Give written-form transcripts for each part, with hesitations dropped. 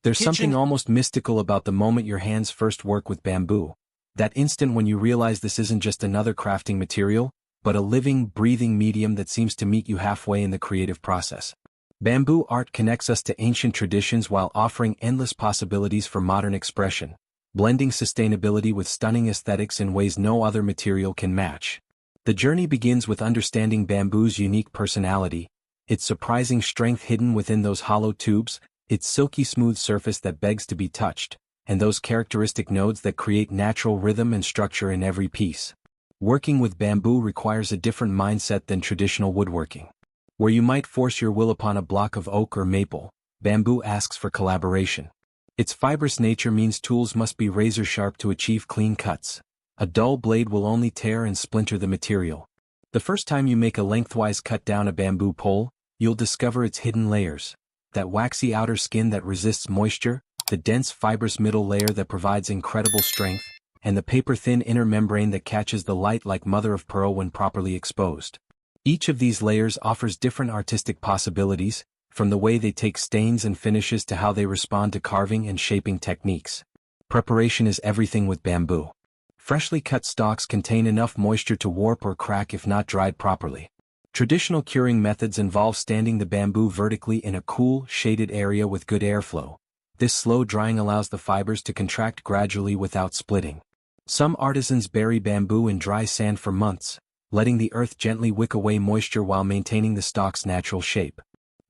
There's something Kitchen. almost mystical about the moment your hands first work with bamboo. That instant when you realize this isn't just another crafting material, but a living, breathing medium that seems to meet you halfway in the creative process. Bamboo art connects us to ancient traditions while offering endless possibilities for modern expression, blending sustainability with stunning aesthetics in ways no other material can match. The journey begins with understanding bamboo's unique personality, its surprising strength hidden within those hollow tubes, its silky smooth surface that begs to be touched, and those characteristic nodes that create natural rhythm and structure in every piece. Working with bamboo requires a different mindset than traditional woodworking. Where you might force your will upon a block of oak or maple, bamboo asks for collaboration. Its fibrous nature means tools must be razor-sharp to achieve clean cuts. A dull blade will only tear and splinter the material. The first time you make a lengthwise cut down a bamboo pole, you'll discover its hidden layers. That waxy outer skin that resists moisture, the dense fibrous middle layer that provides incredible strength, and the paper-thin inner membrane that catches the light like mother of pearl when properly exposed. Each of these layers offers different artistic possibilities, from the way they take stains and finishes to how they respond to carving and shaping techniques. Preparation is everything with bamboo. Freshly cut stalks contain enough moisture to warp or crack if not dried properly. Traditional curing methods involve standing the bamboo vertically in a cool, shaded area with good airflow. This slow drying allows the fibers to contract gradually without splitting. Some artisans bury bamboo in dry sand for months, letting the earth gently wick away moisture while maintaining the stalk's natural shape.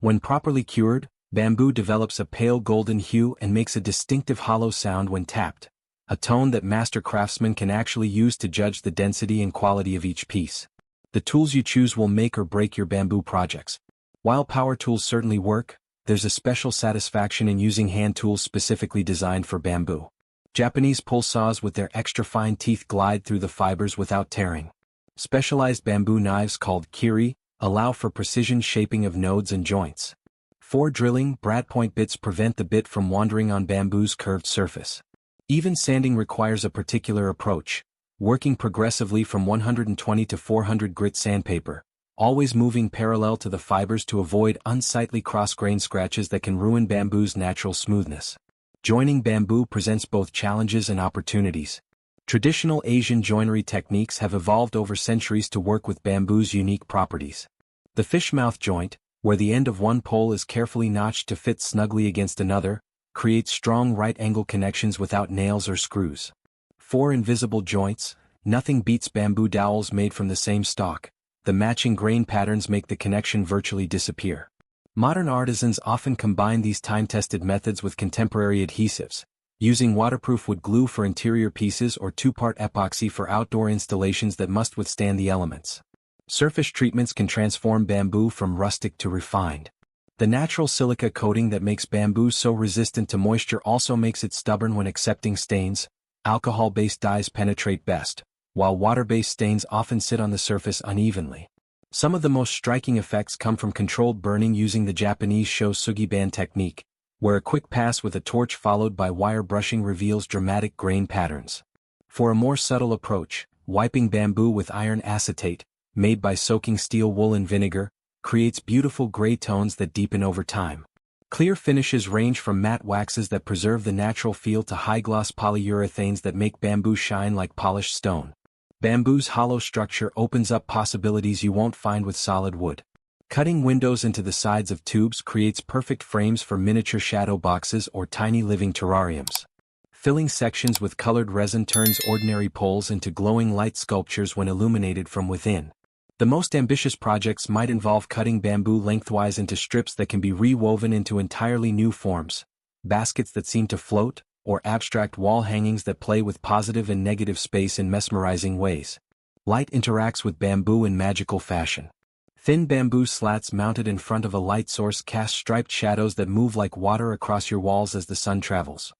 When properly cured, bamboo develops a pale golden hue and makes a distinctive hollow sound when tapped, a tone that master craftsmen can actually use to judge the density and quality of each piece. The tools you choose will make or break your bamboo projects. While power tools certainly work, there's a special satisfaction in using hand tools specifically designed for bamboo. Japanese pull saws with their extra fine teeth glide through the fibers without tearing. Specialized bamboo knives called kiri allow for precision shaping of nodes and joints. For drilling, brad point bits prevent the bit from wandering on bamboo's curved surface. Even sanding requires a particular approach, working progressively from 120 to 400 grit sandpaper, always moving parallel to the fibers to avoid unsightly cross-grain scratches that can ruin bamboo's natural smoothness. Joining bamboo presents both challenges and opportunities. Traditional Asian joinery techniques have evolved over centuries to work with bamboo's unique properties. The fish mouth joint, where the end of one pole is carefully notched to fit snugly against another, creates strong right-angle connections without nails or screws. For invisible joints, nothing beats bamboo dowels made from the same stalk. The matching grain patterns make the connection virtually disappear. Modern artisans often combine these time-tested methods with contemporary adhesives, using waterproof wood glue for interior pieces or two-part epoxy for outdoor installations that must withstand the elements. Surface treatments can transform bamboo from rustic to refined. The natural silica coating that makes bamboo so resistant to moisture also makes it stubborn when accepting stains. Alcohol-based dyes penetrate best, while water-based stains often sit on the surface unevenly. Some of the most striking effects come from controlled burning using the Japanese sho sugiban technique, where a quick pass with a torch followed by wire brushing reveals dramatic grain patterns. For a more subtle approach, wiping bamboo with iron acetate, made by soaking steel wool in vinegar, creates beautiful gray tones that deepen over time. Clear finishes range from matte waxes that preserve the natural feel to high-gloss polyurethanes that make bamboo shine like polished stone. Bamboo's hollow structure opens up possibilities you won't find with solid wood. Cutting windows into the sides of tubes creates perfect frames for miniature shadow boxes or tiny living terrariums. Filling sections with colored resin turns ordinary poles into glowing light sculptures when illuminated from within. The most ambitious projects might involve cutting bamboo lengthwise into strips that can be rewoven into entirely new forms, baskets that seem to float, or abstract wall hangings that play with positive and negative space in mesmerizing ways. Light interacts with bamboo in magical fashion. Thin bamboo slats mounted in front of a light source cast striped shadows that move like water across your walls as the sun travels.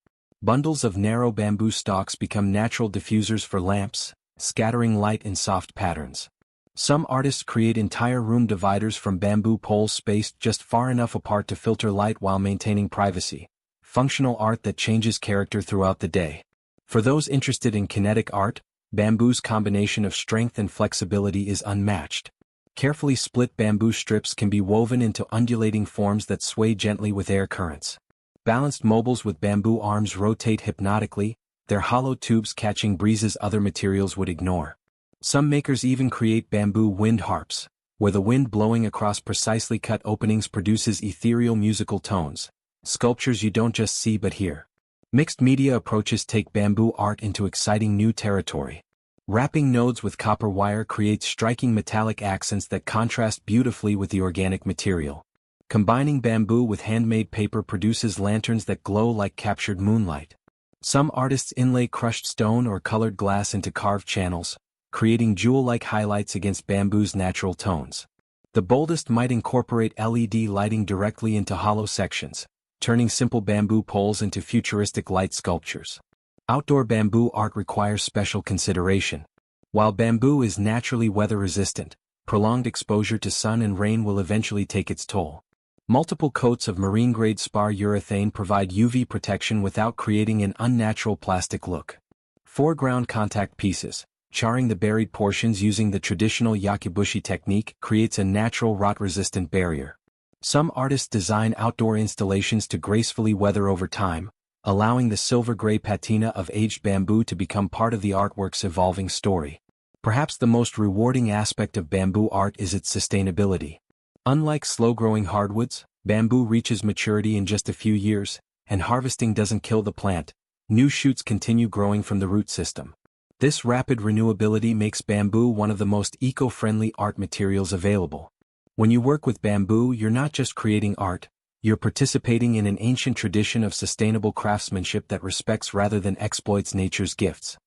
Bundles of narrow bamboo stalks become natural diffusers for lamps, scattering light in soft patterns. Some artists create entire room dividers from bamboo poles spaced just far enough apart to filter light while maintaining privacy. Functional art that changes character throughout the day. For those interested in kinetic art, bamboo's combination of strength and flexibility is unmatched. Carefully split bamboo strips can be woven into undulating forms that sway gently with air currents. Balanced mobiles with bamboo arms rotate hypnotically, their hollow tubes catching breezes other materials would ignore. Some makers even create bamboo wind harps, where the wind blowing across precisely cut openings produces ethereal musical tones, sculptures you don't just see but hear. Mixed media approaches take bamboo art into exciting new territory. Wrapping nodes with copper wire creates striking metallic accents that contrast beautifully with the organic material. Combining bamboo with handmade paper produces lanterns that glow like captured moonlight. Some artists inlay crushed stone or colored glass into carved channels, creating jewel-like highlights against bamboo's natural tones. The boldest might incorporate LED lighting directly into hollow sections, turning simple bamboo poles into futuristic light sculptures. Outdoor bamboo art requires special consideration. While bamboo is naturally weather-resistant, prolonged exposure to sun and rain will eventually take its toll. Multiple coats of marine-grade spar urethane provide UV protection without creating an unnatural plastic look. Foreground contact pieces, charring the buried portions using the traditional yakibushi technique, creates a natural rot-resistant barrier. Some artists design outdoor installations to gracefully weather over time, allowing the silver-gray patina of aged bamboo to become part of the artwork's evolving story. Perhaps the most rewarding aspect of bamboo art is its sustainability. Unlike slow-growing hardwoods, bamboo reaches maturity in just a few years, and harvesting doesn't kill the plant. New shoots continue growing from the root system. This rapid renewability makes bamboo one of the most eco-friendly art materials available. When you work with bamboo, you're not just creating art, you're participating in an ancient tradition of sustainable craftsmanship that respects rather than exploits nature's gifts.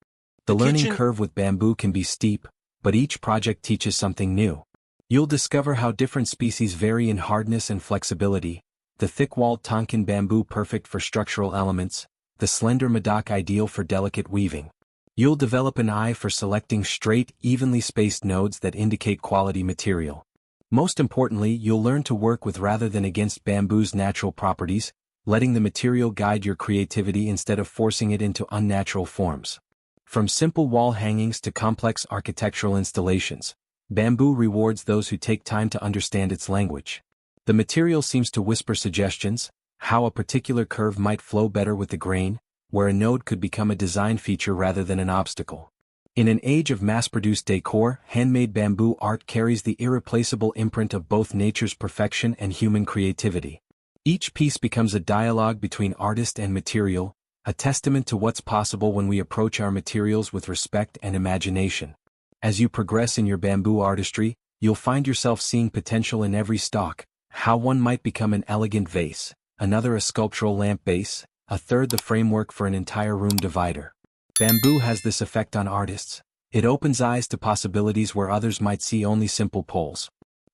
The learning curve with bamboo can be steep, but each project teaches something new. You'll discover how different species vary in hardness and flexibility, the thick-walled Tonkin bamboo perfect for structural elements, the slender Madak ideal for delicate weaving. You'll develop an eye for selecting straight, evenly spaced nodes that indicate quality material. Most importantly, you'll learn to work with rather than against bamboo's natural properties, letting the material guide your creativity instead of forcing it into unnatural forms. From simple wall hangings to complex architectural installations, bamboo rewards those who take time to understand its language. The material seems to whisper suggestions, how a particular curve might flow better with the grain, where a node could become a design feature rather than an obstacle. In an age of mass-produced decor, handmade bamboo art carries the irreplaceable imprint of both nature's perfection and human creativity. Each piece becomes a dialogue between artist and material, a testament to what's possible when we approach our materials with respect and imagination. As you progress in your bamboo artistry, you'll find yourself seeing potential in every stalk, how one might become an elegant vase, another a sculptural lamp base, a third the framework for an entire room divider. Bamboo has this effect on artists. It opens eyes to possibilities where others might see only simple poles.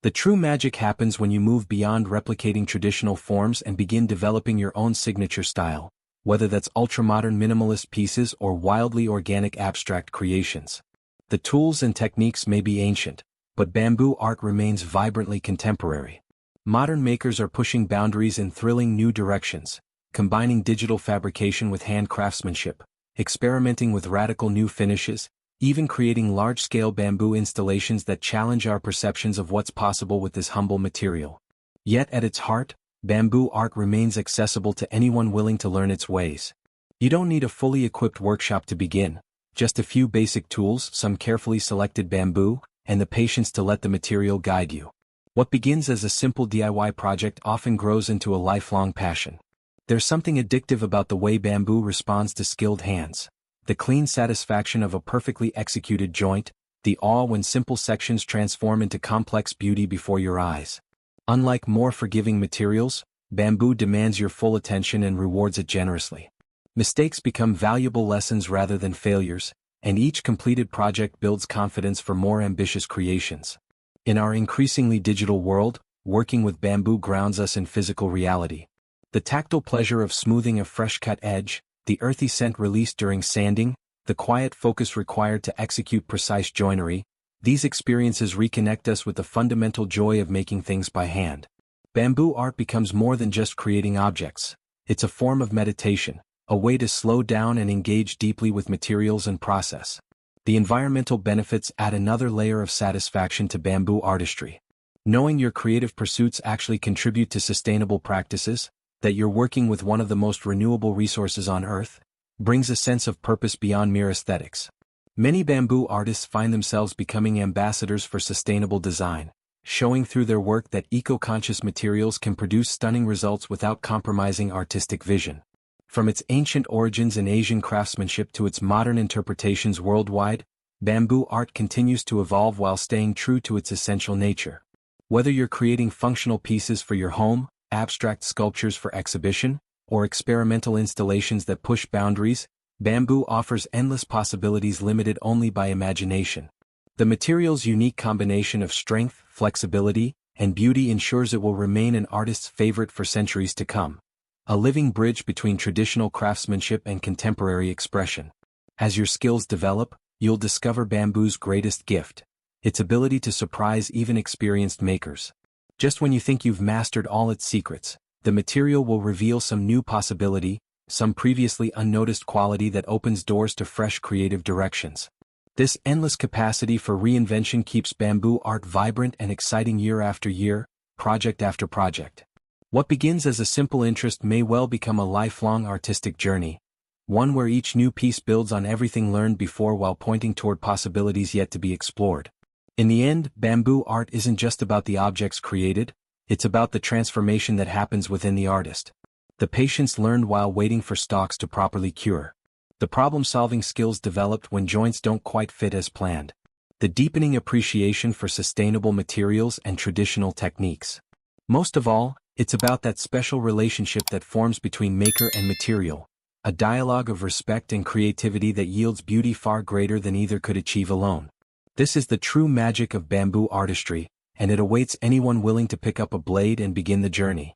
The true magic happens when you move beyond replicating traditional forms and begin developing your own signature style, whether that's ultramodern minimalist pieces or wildly organic abstract creations. The tools and techniques may be ancient, but bamboo art remains vibrantly contemporary. Modern makers are pushing boundaries in thrilling new directions, combining digital fabrication with hand craftsmanship, experimenting with radical new finishes, even creating large-scale bamboo installations that challenge our perceptions of what's possible with this humble material. Yet at its heart, bamboo art remains accessible to anyone willing to learn its ways. You don't need a fully equipped workshop to begin. Just a few basic tools, some carefully selected bamboo, and the patience to let the material guide you. What begins as a simple DIY project often grows into a lifelong passion. There's something addictive about the way bamboo responds to skilled hands. The clean satisfaction of a perfectly executed joint, the awe when simple sections transform into complex beauty before your eyes. Unlike more forgiving materials, bamboo demands your full attention and rewards it generously. Mistakes become valuable lessons rather than failures, and each completed project builds confidence for more ambitious creations. In our increasingly digital world, working with bamboo grounds us in physical reality. The tactile pleasure of smoothing a fresh-cut edge, the earthy scent released during sanding, the quiet focus required to execute precise joinery, these experiences reconnect us with the fundamental joy of making things by hand. Bamboo art becomes more than just creating objects. It's a form of meditation, a way to slow down and engage deeply with materials and process. The environmental benefits add another layer of satisfaction to bamboo artistry. Knowing your creative pursuits actually contribute to sustainable practices, that you're working with one of the most renewable resources on Earth, brings a sense of purpose beyond mere aesthetics. Many bamboo artists find themselves becoming ambassadors for sustainable design, showing through their work that eco-conscious materials can produce stunning results without compromising artistic vision. From its ancient origins in Asian craftsmanship to its modern interpretations worldwide, bamboo art continues to evolve while staying true to its essential nature. Whether you're creating functional pieces for your home, abstract sculptures for exhibition, or experimental installations that push boundaries, bamboo offers endless possibilities limited only by imagination. The material's unique combination of strength, flexibility, and beauty ensures it will remain an artist's favorite for centuries to come, a living bridge between traditional craftsmanship and contemporary expression. As your skills develop, you'll discover bamboo's greatest gift: its ability to surprise even experienced makers. Just when you think you've mastered all its secrets, the material will reveal some new possibility, some previously unnoticed quality that opens doors to fresh creative directions. This endless capacity for reinvention keeps bamboo art vibrant and exciting year after year, project after project. What begins as a simple interest may well become a lifelong artistic journey, one where each new piece builds on everything learned before while pointing toward possibilities yet to be explored. In the end, bamboo art isn't just about the objects created, it's about the transformation that happens within the artist. The patience learned while waiting for stalks to properly cure. The problem-solving skills developed when joints don't quite fit as planned. The deepening appreciation for sustainable materials and traditional techniques. Most of all, it's about that special relationship that forms between maker and material, a dialogue of respect and creativity that yields beauty far greater than either could achieve alone. This is the true magic of bamboo artistry, and it awaits anyone willing to pick up a blade and begin the journey.